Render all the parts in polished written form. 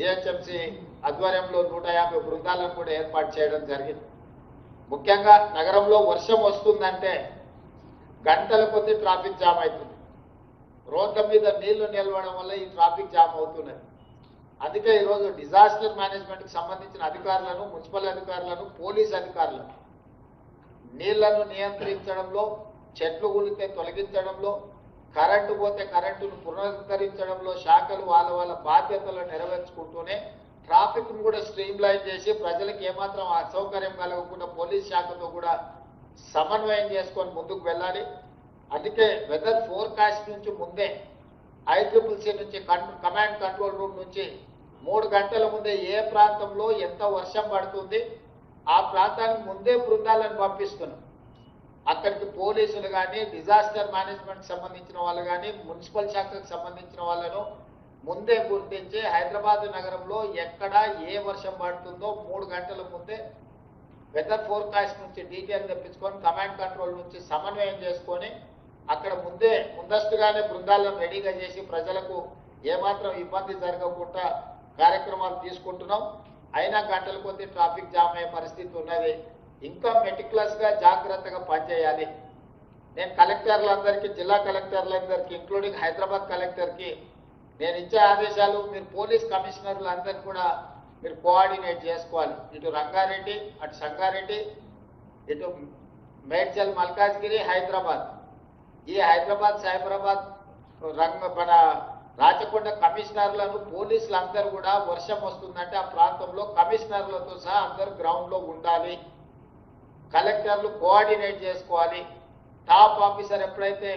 GHMC ఆధ్వర్యంలో 150 బృందాలను కూడా ఏర్పాటు చేయడం జరిగింది. ముఖ్యంగా నగరంలో వర్షం వస్తుందంటే గంటల కొద్దీ ట్రాఫిక్ జామ్ అవుతుంది. రోడ్ల మీద నీళ్లు నిలవడం వల్ల ఈ ట్రాఫిక్ జామ్ అవుతున్నది. అందుకే ఈరోజు డిజాస్టర్ మేనేజ్మెంట్కి సంబంధించిన అధికారులను, మున్సిపల్ అధికారులను, పోలీస్ అధికారులను నీళ్లను నియంత్రించడంలో, చెట్లు కూలితే తొలగించడంలో, కరెంటు పోతే కరెంటును పునరుద్ధరించడంలో శాఖలు వాళ్ళ బాధ్యతలను నెరవేర్చుకుంటూనే ట్రాఫిక్ను కూడా స్ట్రీమ్ లైన్ చేసి ప్రజలకు ఏమాత్రం అసౌకర్యం కలగకుండా పోలీస్ శాఖతో కూడా సమన్వయం చేసుకొని ముందుకు వెళ్ళాలి. అందుకే వెదర్ ఫోర్కాస్ట్ నుంచి ముందే ICCC నుంచి కమాండ్ కంట్రోల్ రూమ్ నుంచి 3 గంటల ముందే ఏ ప్రాంతంలో ఎంత వర్షం పడుతుంది ఆ ప్రాంతానికి ముందే బృందాలను పంపిస్తున్నాం. అక్కడికి పోలీసులు కానీ, డిజాస్టర్ మేనేజ్మెంట్ సంబంధించిన వాళ్ళు కానీ, మున్సిపల్ శాఖకు సంబంధించిన వాళ్ళను ముందే గుర్తించి హైదరాబాద్ నగరంలో ఎక్కడ ఏ వర్షం పడుతుందో 3 గంటల ముందే వెదర్ ఫోర్కాస్ట్ నుంచి డీటెయిల్ తెప్పించుకొని కమాండ్ కంట్రోల్ నుంచి సమన్వయం చేసుకొని అక్కడ ముందస్తుగానే బృందాలను రెడీగా చేసి ప్రజలకు ఏమాత్రం ఇబ్బంది జరగకుండా కార్యక్రమాలు తీసుకుంటున్నాం. అయినా గంటల కొద్దీ ట్రాఫిక్ జామ్ అయ్యే పరిస్థితి ఉన్నది. ఇంకా మెటిక్యులస్గా జాగ్రత్తగా పనిచేయాలి. నేను కలెక్టర్లందరికీ, జిల్లా కలెక్టర్లందరికీ, ఇంక్లూడింగ్ హైదరాబాద్ కలెక్టర్కి నేను ఇచ్చే ఆదేశాలు మీరు పోలీస్ కమిషనర్లందరినీ కూడా మీరు కోఆర్డినేట్ చేసుకోవాలి. ఇటు రంగారెడ్డి, అటు సంగారెడ్డి, ఇటు మేడ్చల్, మల్కాజ్గిరి, హైదరాబాద్. ఈ హైదరాబాద్, సైబరాబాద్, మన రాచకొండ కమిషనర్లను, పోలీసులు అందరూ కూడా వర్షం వస్తుందంటే ఆ ప్రాంతంలో కమిషనర్లతో సహా అందరూ గ్రౌండ్లో ఉండాలి. కలెక్టర్లు కోఆర్డినేట్ చేసుకోవాలి. టాప్ ఆఫీసర్ ఎప్పుడైతే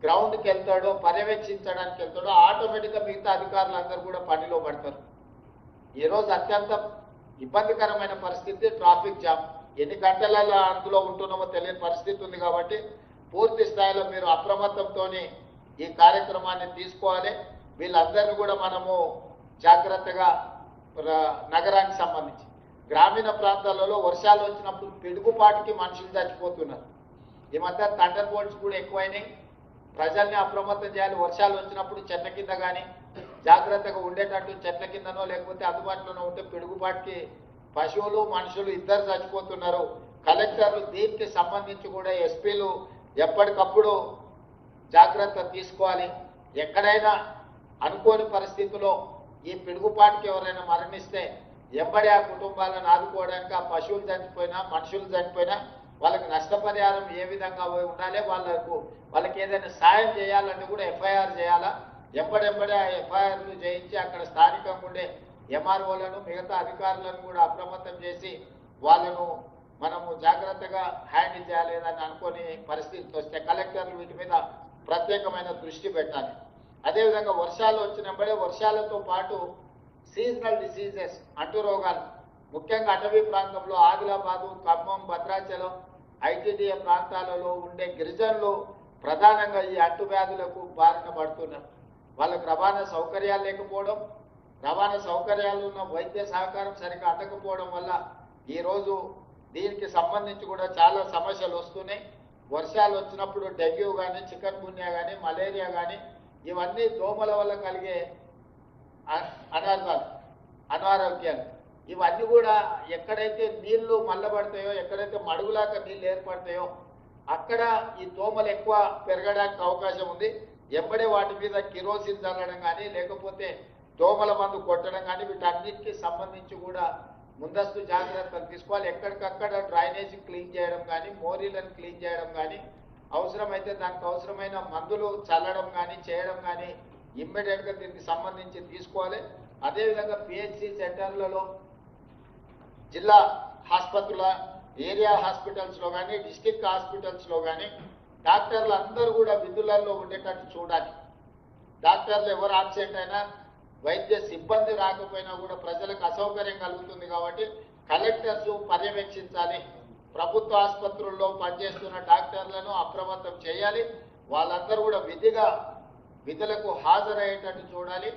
గ్రౌండ్కి వెళ్తాడో, పర్యవేక్షించడానికి వెళ్తాడో ఆటోమేటిక్గా మిగతా అధికారులు అందరూ కూడా పనిలో పడతారు. ఈరోజు అత్యంత ఇబ్బందికరమైన పరిస్థితి ట్రాఫిక్ జామ్. ఎన్ని గంటలలో అందులో ఉంటున్నామో తెలియని పరిస్థితి ఉంది. కాబట్టి పూర్తి స్థాయిలో మీరు అప్రమత్తంతో ఈ కార్యక్రమాన్ని తీసుకోవాలి. వీళ్ళందరినీ కూడా మనము జాగ్రత్తగా నగరానికి సంబంధించి గ్రామీణ ప్రాంతాలలో వర్షాలు వచ్చినప్పుడు పిడుగుపాటికి మనుషులు చచ్చిపోతున్నారు. ఈ మధ్య థండర్ బోల్ట్స్ కూడా ఎక్కువైనాయి. ప్రజల్ని అప్రమత్తం చేయాలి. వర్షాలు వచ్చినప్పుడు చెట్ల కింద కానీ జాగ్రత్తగా ఉండేటట్టు చెట్ల కిందనో లేకపోతే అందుబాటులోనో ఉంటే పిడుగుపాటికి పశువులు, మనుషులు ఇద్దరు చచ్చిపోతున్నారు. కలెక్టర్లు దీనికి సంబంధించి కూడా ఎస్పీలు ఎప్పటికప్పుడు జాగ్రత్త తీసుకోవాలి. ఎక్కడైనా అనుకోని పరిస్థితుల్లో ఈ పిడుగుపాటికి ఎవరైనా మరణిస్తే ఎంబడి ఆ కుటుంబాలను ఆదుకోవడానికి, ఆ పశువులు చనిపోయినా, మనుషులు చనిపోయినా వాళ్ళకి నష్టపరిహారం ఏ విధంగా ఉండాలి, వాళ్ళకి ఏదైనా సాయం చేయాలంటే కూడా FIR చేయాలా. ఎంబడెంబడే ఆ FIRలు చేయించి అక్కడ స్థానికంగా ఉండే MROలను, మిగతా అధికారులను కూడా అప్రమత్తం చేసి వాళ్ళను మనము జాగ్రత్తగా హ్యాండిల్ చేయలేదని అనుకోని పరిస్థితి వస్తే కలెక్టర్లు వీటి మీద ప్రత్యేకమైన దృష్టి పెట్టాలి. అదేవిధంగా వర్షాలు వచ్చినప్పుడే వర్షాలతో పాటు సీజనల్ డిసీజెస్, అంటు రోగాలు, ముఖ్యంగా అటవీ ప్రాంతంలో ఆదిలాబాదు, ఖమ్మం, భద్రాచలం, ITDA ప్రాంతాలలో ఉండే గిరిజనులు ప్రధానంగా ఈ అంటువ్యాధులకు బారిన పడుతున్నారు. వాళ్ళకు రవాణా సౌకర్యాలు లేకపోవడం, రవాణా సౌకర్యాలు ఉన్న వైద్య సహకారం సరిగ్గా అందకపోవడం వల్ల ఈరోజు దీనికి సంబంధించి కూడా చాలా సమస్యలు వస్తున్నాయి. వర్షాలు వచ్చినప్పుడు డెంగ్యూ కానీ, చికెన్ గున్యా కానీ, మలేరియా కానీ ఇవన్నీ దోమల వల్ల కలిగే అనారోగ్యాలు. ఇవన్నీ కూడా ఎక్కడైతే నీళ్లు మల్లబడతాయో, ఎక్కడైతే మడుగులాగా నీళ్ళు ఏర్పడతాయో అక్కడ ఈ దోమలు ఎక్కువ పెరగడానికి అవకాశం ఉంది. ఎంబడే వాటి మీద కిరోసిన్ చల్లడం కానీ, లేకపోతే దోమల మందు కొట్టడం కానీ వీటన్నిటికీ సంబంధించి కూడా ముందస్తు జాగ్రత్తలు తీసుకోవాలి. ఎక్కడికక్కడ డ్రైనేజీ క్లీన్ చేయడం కానీ, మోరీలను క్లీన్ చేయడం కానీ, అవసరమైతే దానికి అవసరమైన మందులు చల్లడం కానీ చేయడం కానీ ఇమ్మీడియట్గా దీనికి సంబంధించి తీసుకోవాలి. అదేవిధంగా PHC సెంటర్లలో, జిల్లా ఆసుపత్రుల, ఏరియా హాస్పిటల్స్లో కానీ, డిస్ట్రిక్ట్ హాస్పిటల్స్లో కానీ డాక్టర్లు అందరూ కూడా విధులలో ఉండేటట్టు చూడాలి. డాక్టర్లు ఎవరు ఆబ్సెంట్ అయినా, వైద్య సిబ్బంది రాకపోయినా కూడా ప్రజలకు అసౌకర్యం కలుగుతుంది. కాబట్టి కలెక్టర్స్ పర్యవేక్షించాలి. ప్రభుత్వ ఆసుపత్రుల్లో పనిచేస్తున్న డాక్టర్లను అప్రమత్తం చేయాలి. వాళ్ళందరూ కూడా విధులకు హాజరయ్యేటట్టు చూడాలి.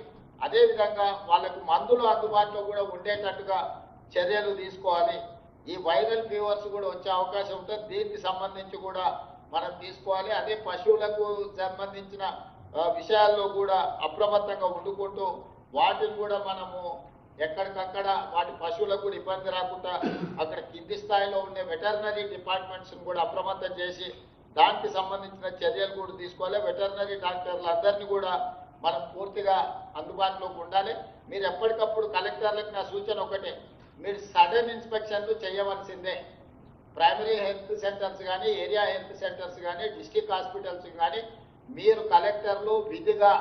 అదేవిధంగా వాళ్ళకు మందులు అందుబాటులో కూడా ఉండేటట్టుగా చర్యలు తీసుకోవాలి. ఈ వైరల్ ఫీవర్స్ కూడా వచ్చే అవకాశం ఉంటుంది. దీనికి సంబంధించి కూడా మనం తీసుకోవాలి. అదే పశువులకు సంబంధించిన విషయాల్లో కూడా అప్రమత్తంగా ఉండుకుంటూ వాటిని కూడా మనము ఎక్కడికక్కడ వాటి పశువులకు కూడా ఇబ్బంది రాకుండా అక్కడ కింది స్థాయిలో ఉండే వెటర్నరీ డిపార్ట్మెంట్స్ కూడా అప్రమత్తం చేసి దానికి సంబంధించిన చర్యలు కూడా తీసుకోవాలి. వెటర్నరీ డాక్టర్లు అందరినీ కూడా మనం పూర్తిగా అందుబాటులోకి ఉండాలి. మీరు ఎప్పటికప్పుడు కలెక్టర్లకు నా సూచన ఒకటే, మీరు సడన్ ఇన్స్పెక్షన్లు చేయవలసిందే. ప్రైమరీ హెల్త్ సెంటర్స్ కానీ, ఏరియా హెల్త్ సెంటర్స్ కానీ, డిస్ట్రిక్ట్ హాస్పిటల్స్ కానీ మీరు కలెక్టర్లు విధిగా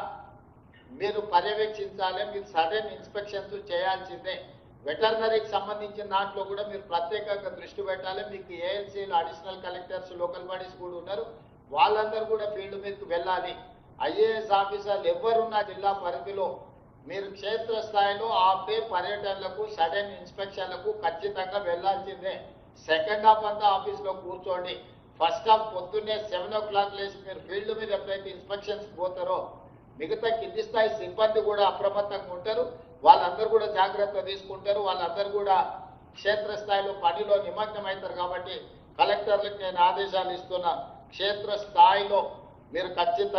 మీరు పర్యవేక్షించాలి. మీరు సడన్ ఇన్స్పెక్షన్స్ చేయాల్సిందే. వెటర్నరీకి సంబంధించిన దాంట్లో కూడా మీరు ప్రత్యేకంగా దృష్టి పెట్టాలి. మీకు ఏఎల్సీలు, అడిషనల్ కలెక్టర్స్, లోకల్ బాడీస్ కూడా ఉన్నారు. వాళ్ళందరూ కూడా ఫీల్డ్ మీదకి వెళ్ళాలి. ఐఏఎస్ ఆఫీసర్లు ఎవరున్నా జిల్లా పరిధిలో మీరు క్షేత్రస్థాయిలో ఆపే పర్యటనలకు, సడన్ ఇన్స్పెక్షన్లకు ఖచ్చితంగా వెళ్లాల్సిందే. సెకండ్ హాఫ్ అంతా ఆఫీస్లో కూర్చోండి. ఫస్ట్ హాఫ్ పొద్దున్నే 7 o'clock లేచి మీరు ఫీల్డ్ మీద ఎప్పుడైతే ఇన్స్పెక్షన్స్ పోతారో మిగతా కింది స్థాయి సిబ్బంది కూడా అప్రమత్తంగా ఉంటారు. వాళ్ళందరూ కూడా జాగ్రత్త తీసుకుంటారు. వాళ్ళందరూ కూడా క్షేత్రస్థాయిలో పనిలో నిమగ్నం అవుతారు. కాబట్టి కలెక్టర్లకు నేను ఆదేశాలు ఇస్తున్నా, క్షేత్రస్థాయిలో మీరు ఖచ్చితంగా